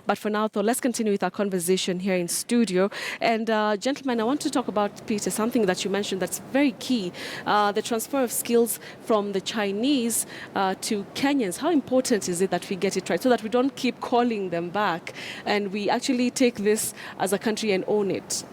But for now, though, let's continue with our conversation here in studio. And gentlemen, I want to talk about, Peter, something that you mentioned that's very key, the transfer of skills from the Chinese to Kenyans. How important is it that we get it right so that we don't keep calling them back and we actually take this as a country and own it?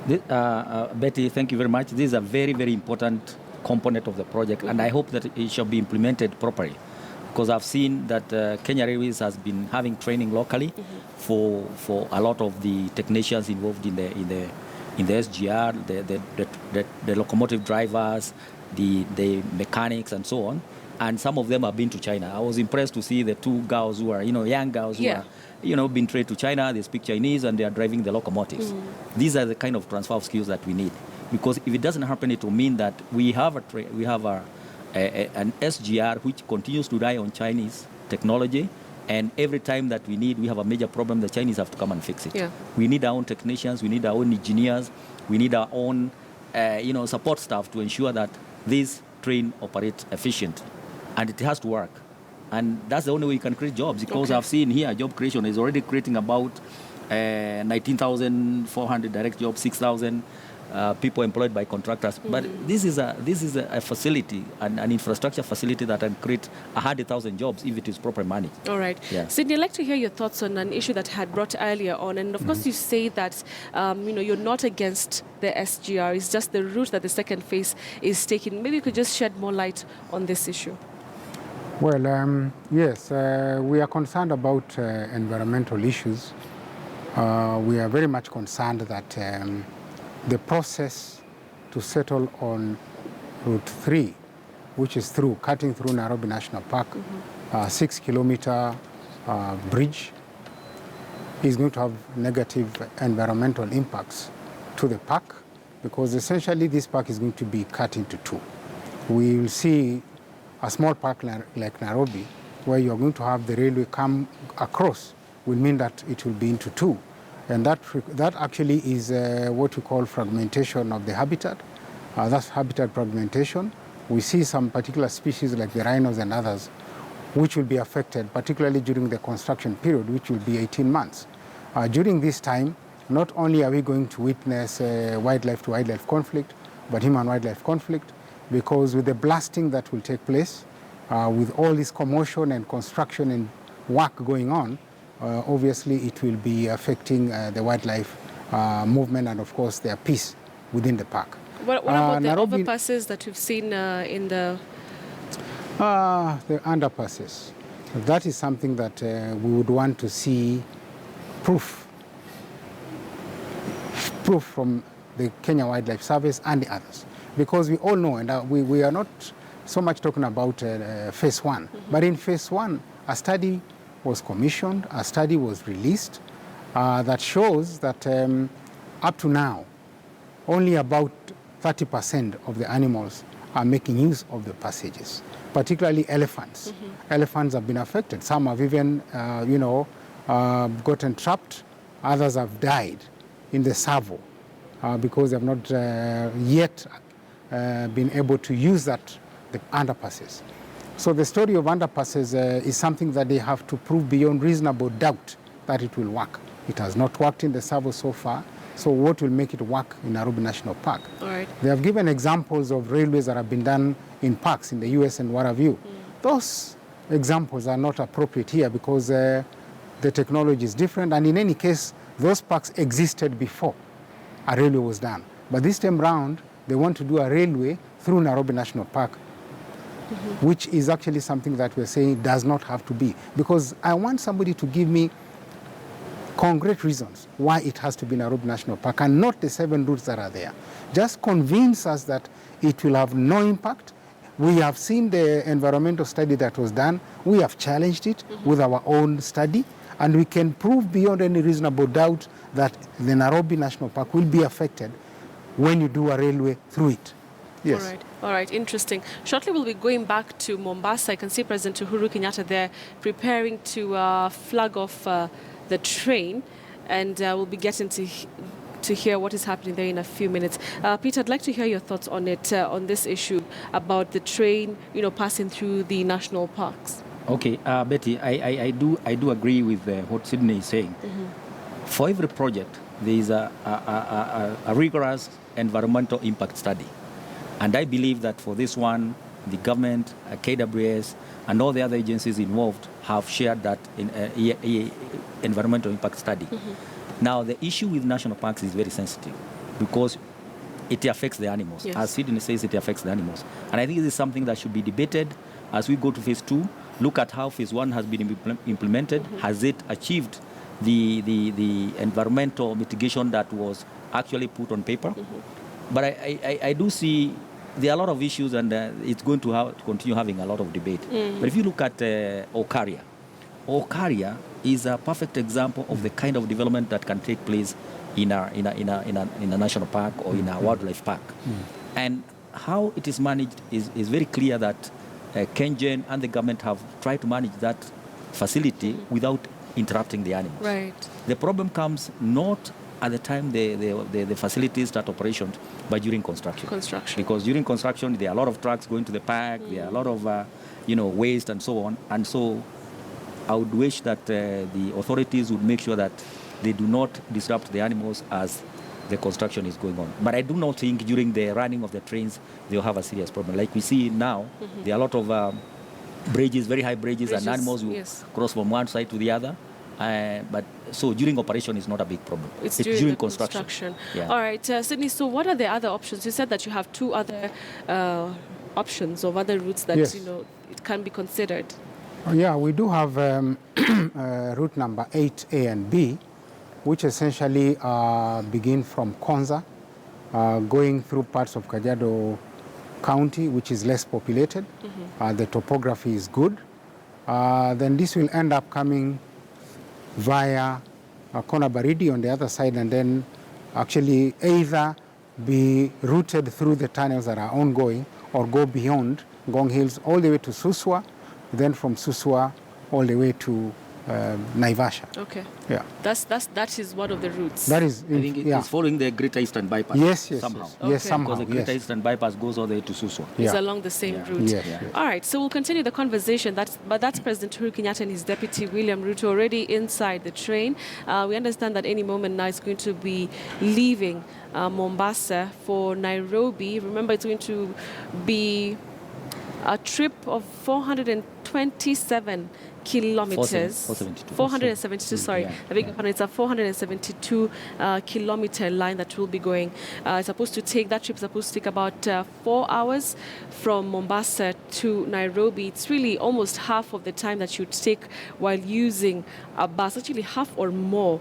Betty, thank you very much. This is a very, very important component of the project, and I hope that it shall be implemented properly, because I've seen that Kenya Railways has been having training locally for a lot of the technicians involved in the SGR, the locomotive drivers, the mechanics, and so on. And some of them have been to China. I was impressed to see the two girls who are, young girls who are, being trained to China. They speak Chinese and they are driving the locomotives. These are the kind of transfer of skills that we need. Because if it doesn't happen, it will mean that we have an SGR which continues to rely on Chinese technology, and every time that we have a major problem, the Chinese have to come and fix it. Yeah. We need our own technicians, we need our own engineers, we need our own support staff to ensure that this train operates efficient, and it has to work. And that's the only way you can create jobs, because I've seen here job creation is already creating about 19,400 direct jobs, 6,000 people employed by contractors. But this is a facility, an infrastructure facility that can create 100,000 jobs if it is properly managed. All right. Yeah. Sydney, I'd like to hear your thoughts on an issue that I had brought earlier on. And of course, you say that you're not against the SGR. It's just the route that the second phase is taking. Maybe you could just shed more light on this issue. Well, yes, we are concerned about environmental issues. We are very much concerned that the process to settle on Route 3, which is cutting through Nairobi National Park, 6-kilometer bridge, is going to have negative environmental impacts to the park, because essentially this park is going to be cut into two. We will see a small park like Nairobi, where you are going to have the railway come across, will mean that it will be into two. And that actually is what we call fragmentation of the habitat. That's habitat fragmentation. We see some particular species like the rhinos and others which will be affected, particularly during the construction period, which will be 18 months. During this time, not only are we going to witness wildlife-to-wildlife conflict, but human-wildlife conflict, because with the blasting that will take place, with all this commotion and construction and work going on, obviously it will be affecting the wildlife movement and, of course, their peace within the park. What about the overpasses that we've seen in the... The underpasses. That is something that we would want to see proof from the Kenya Wildlife Service and the others. Because we all know, and we are not so much talking about phase one, but in phase one, a study was commissioned, a study was released that shows that up to now, only about 30% of the animals are making use of the passages, particularly elephants. Elephants have been affected. Some have even, gotten trapped. Others have died in the Savo because they have not yet been able to use the underpasses. So the story of underpasses is something that they have to prove beyond reasonable doubt that it will work. It has not worked in the Savo so far, so what will make it work in Nairobi National Park? All right. They have given examples of railways that have been done in parks in the US and what have you. Those examples are not appropriate here because the technology is different, and in any case, those parks existed before a railway was done. But this time round, they want to do a railway through Nairobi National Park, which is actually something that we're saying does not have to be. Because I want somebody to give me concrete reasons why it has to be Nairobi National Park and not the 7 routes that are there. Just convince us that it will have no impact. We have seen the environmental study that was done. We have challenged it with our own study, and we can prove beyond any reasonable doubt that the Nairobi National Park will be affected when you do a railway through it. Yes. All right, interesting. Shortly we'll be going back to Mombasa. I can see President Uhuru Kenyatta there preparing to flag off the train, and we'll be getting to hear what is happening there in a few minutes. Peter, I'd like to hear your thoughts on it, on this issue about the train, passing through the national parks. Okay, Betty, I do agree with what Sydney is saying. For every project, there is a rigorous environmental impact study. And I believe that for this one, the government, KWS, and all the other agencies involved have shared that in environmental impact study. Now, the issue with national parks is very sensitive because it affects the animals. Yes. As Sydney says, it affects the animals. And I think this is something that should be debated as we go to phase 2. Look at how phase 1 has been implemented. Has it achieved the environmental mitigation that was actually put on paper? But I do see there are a lot of issues, and it's going to continue having a lot of debate. But if you look at Okaria is a perfect example of the kind of development that can take place in a national park or in a wildlife park. And how it is managed is very clear that KenGen and the government have tried to manage that facility without interrupting the animals. Right. The problem comes not at the time the facilities start operations, but during construction. Because during construction, there are a lot of trucks going to the park, there are a lot of waste and so on. And so I would wish that the authorities would make sure that they do not disrupt the animals as the construction is going on. But I do not think during the running of the trains, they'll have a serious problem. Like we see now, there are a lot of bridges, very high bridges, and animals will cross from one side to the other. But so during operation is not a big problem. It's during construction. Yeah. All right, Sydney, so what are the other options? You said that you have 2 other options of other routes that it can be considered. Yeah, we do have route number 8A and B, which essentially begin from Konza, going through parts of Kajiado County, which is less populated. The topography is good. Then this will end up coming via Kona Baridi on the other side, and then actually either be routed through the tunnels that are ongoing or go beyond Ngong Hills all the way to Suswa, then from Suswa all the way to Naivasha. Okay. Yeah. That is one of the routes. That is, I think it's following the Greater Eastern Bypass. Yes. Somehow. Yes. Okay. Yes, somehow. Because the Greater Eastern Bypass goes all the way to Suswa. It's along the same route. Yes. All right, so we'll continue the conversation. That's President Uhuru Kenyatta and his deputy William Ruto already inside the train. We understand that any moment now it's going to be leaving Mombasa for Nairobi. Remember, it's going to be a trip of 427 kilometers. 472, sorry. I beg your pardon, it's a 472 kilometer line that will be going. That trip is supposed to take about 4 hours from Mombasa to Nairobi. It's really almost half of the time that you'd take while using a bus, actually half or more.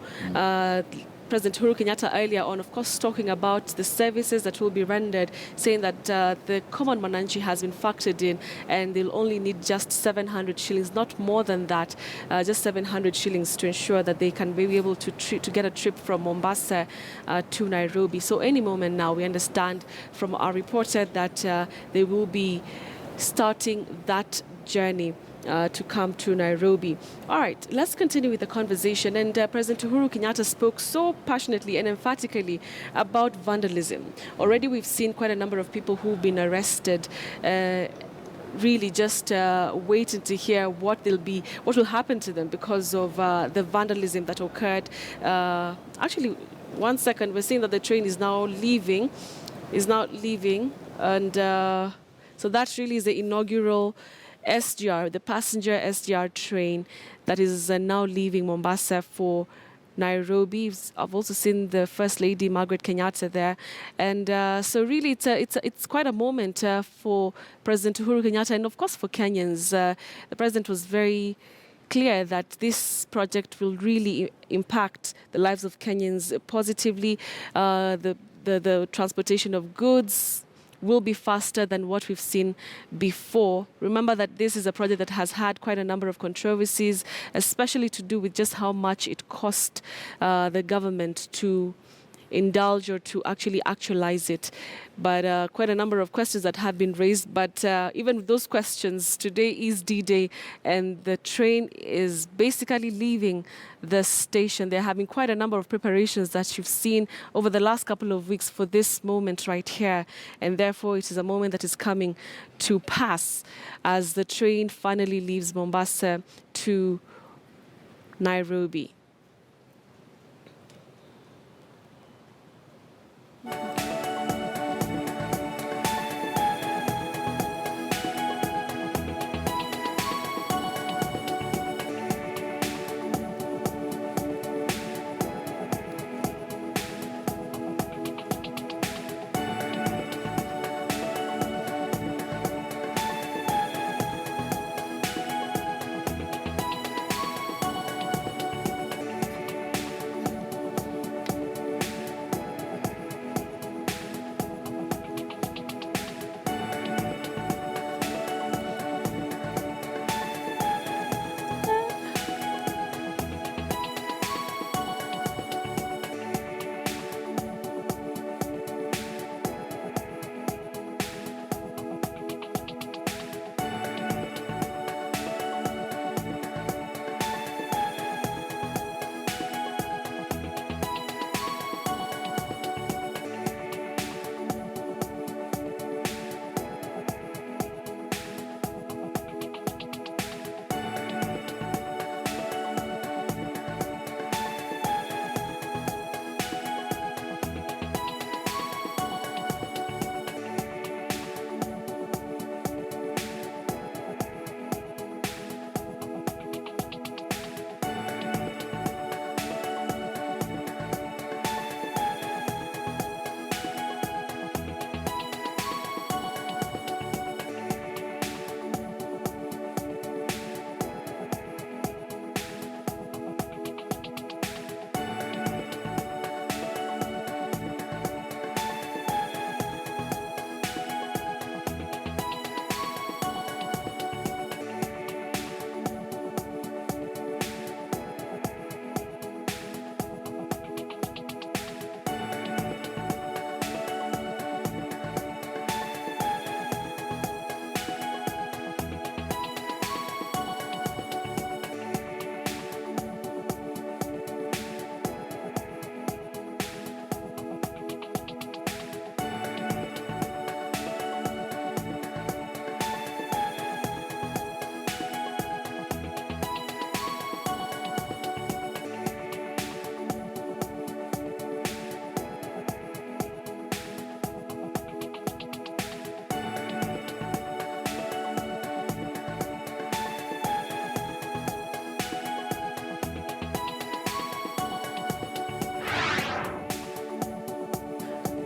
President Uhuru Kenyatta earlier on, of course, talking about the services that will be rendered, saying that the common Mananchi has been factored in and they'll only need just 700 shillings, not more than that, just 700 shillings to ensure that they can be able to get a trip from Mombasa to Nairobi. So any moment now, we understand from our reporter that they will be starting that journey to come to Nairobi. All right, let's continue with the conversation. And President Uhuru Kenyatta spoke so passionately and emphatically about vandalism. Already we've seen quite a number of people who've been arrested, really just waiting to hear what will happen to them because of the vandalism that occurred. Actually, 1 second, we're seeing that the train is now leaving, and so that really is the inaugural SGR, the passenger SGR train that is now leaving Mombasa for Nairobi. I've also seen the First Lady, Margaret Kenyatta, there. And so really it's quite a moment for President Uhuru Kenyatta and, of course, for Kenyans. The President was very clear that this project will really impact the lives of Kenyans positively. The transportation of goods will be faster than what we've seen before. Remember that this is a project that has had quite a number of controversies, especially to do with just how much it cost the government to indulge or to actually actualize it. But quite a number of questions that have been raised. But even with those questions, today is D-Day, and the train is basically leaving the station. They're having quite a number of preparations that you've seen over the last couple of weeks for this moment right here. And therefore, it is a moment that is coming to pass as the train finally leaves Mombasa to Nairobi.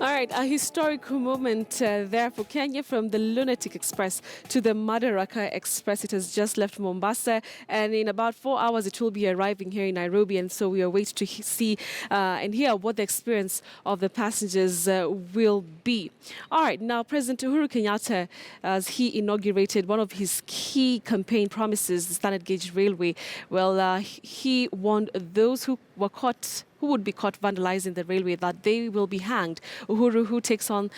All right, a historical moment there for Kenya, from the Lunatic Express to the Madaraka Express. It has just left Mombasa, and in about 4 hours it will be arriving here in Nairobi. And so we are waiting to see and hear what the experience of the passengers will be. All right, now President Uhuru Kenyatta, as he inaugurated one of his key campaign promises, the Standard Gauge Railway, well, he warned those who would be caught vandalizing the railway that they will be hanged. Uhuru, who takes on